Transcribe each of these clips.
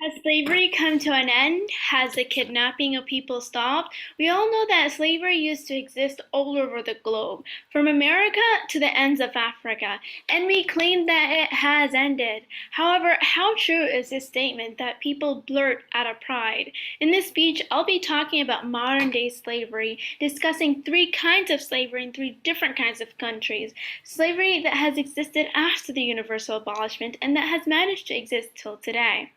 Has slavery come to an end? Has the kidnapping of people stopped? We all know that slavery used to exist all over the globe, from America to the ends of Africa, and we claim that it has ended. However, how true is this statement that people blurt out of pride? In this speech, I'll be talking about modern day slavery, discussing three kinds of slavery in three different kinds of countries. Slavery that has existed after the universal abolishment and that has managed to exist till today.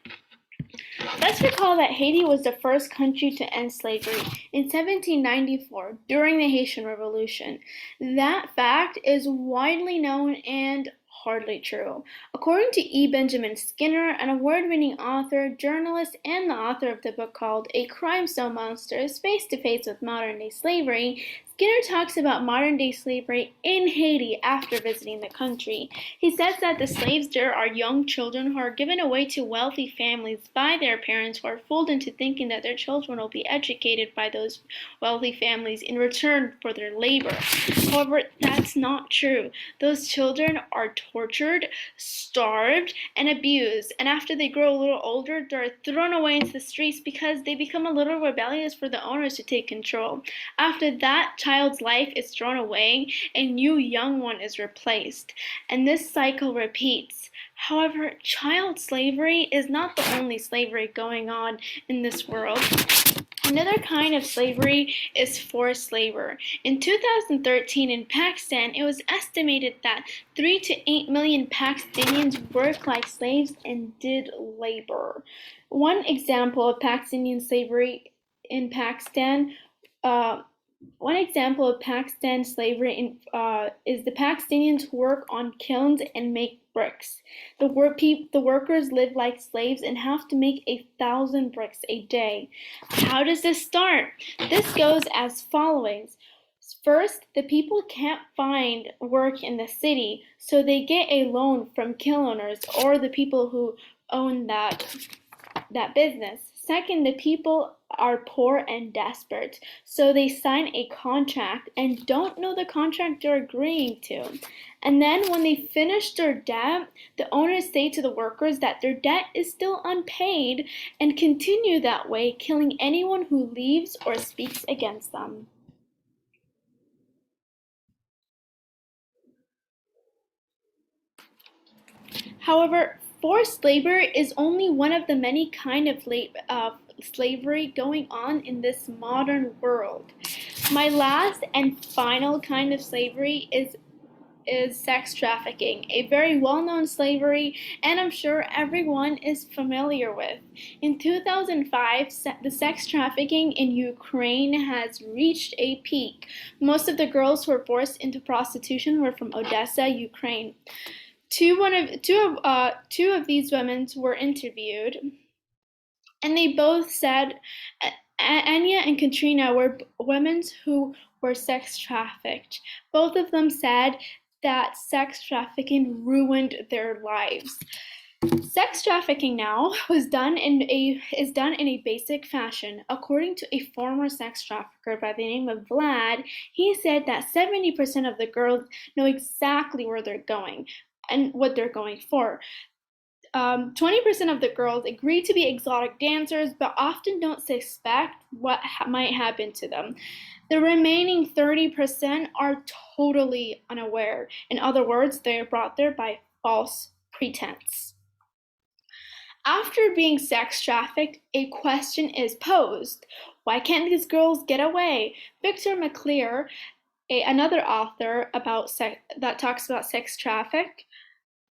Let's recall that Haiti was the first country to end slavery in 1794 during the Haitian Revolution. That fact is widely known and hardly true. According to E. Benjamin Skinner, an award-winning author, journalist, and the author of the book called A Crime So Monstrous, Face to Face with Modern-Day Slavery, Skinner talks about modern-day slavery in Haiti after visiting the country. He says that the slaves there are young children who are given away to wealthy families by their parents, who are fooled into thinking that their children will be educated by those wealthy families in return for their labor. However, that's not true. Those children are tortured, starved, and abused, and after they grow a little older, they're thrown away into the streets because they become a little rebellious for the owners to take control. After that child's life is thrown away, a new young one is replaced, and this cycle repeats. However, child slavery is not the only slavery going on in this world. Another kind of slavery is forced labor. In 2013 in Pakistan, it was estimated that 3 to 8 million Pakistanis worked like slaves and did labor. One example of Pakistani slavery in Pakistan slavery is the Pakistanis who work on kilns and make bricks. The workers live like slaves and have to make 1,000 bricks a day. How does this start? This goes as follows. First, the people can't find work in the city, so they get a loan from kiln owners or the people who own that business. Second, the people are poor and desperate, so they sign a contract and don't know the contract they're agreeing to. And then when they finish their debt, the owners say to the workers that their debt is still unpaid and continue that way, killing anyone who leaves or speaks against them. However, forced labor is only one of the many kinds of slavery going on in this modern world. My last and final kind of slavery is sex trafficking, a very well-known slavery, and I'm sure everyone is familiar with. In 2005, the sex trafficking in Ukraine has reached a peak. Most of the girls who were forced into prostitution were from Odessa, Ukraine. Two of these women were interviewed, and they both said Anya and Katrina were women who were sex trafficked. Both of them said that sex trafficking ruined their lives. Sex trafficking now is done in a basic fashion. According to a former sex trafficker by the name of Vlad, he said that 70% of the girls know exactly where they're going and what they're going for. 20% of the girls agree to be exotic dancers, but often don't suspect what might happen to them. The remaining 30% are totally unaware. In other words, they are brought there by false pretense. After being sex trafficked, a question is posed. Why can't these girls get away? Victor McClure, another author that talks about sex traffic,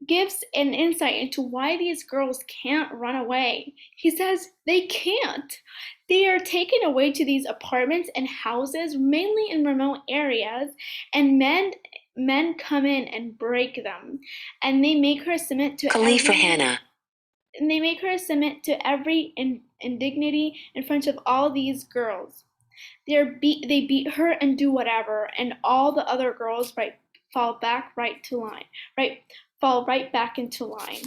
gives an insight into why these girls can't run away. He says they can't. They are taken away to these apartments and houses, mainly in remote areas, and men come in and break them, and they make her submit to every indignity in front of all these girls. They beat her and do whatever, and all the other girls fall right back into line.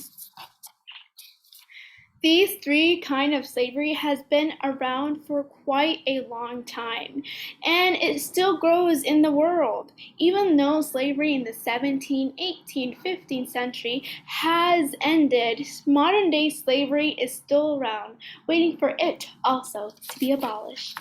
These three kind of slavery has been around for quite a long time, and it still grows in the world. Even though slavery in the 17th, 18th, 15th century has ended, modern day slavery is still around, waiting for it also to be abolished.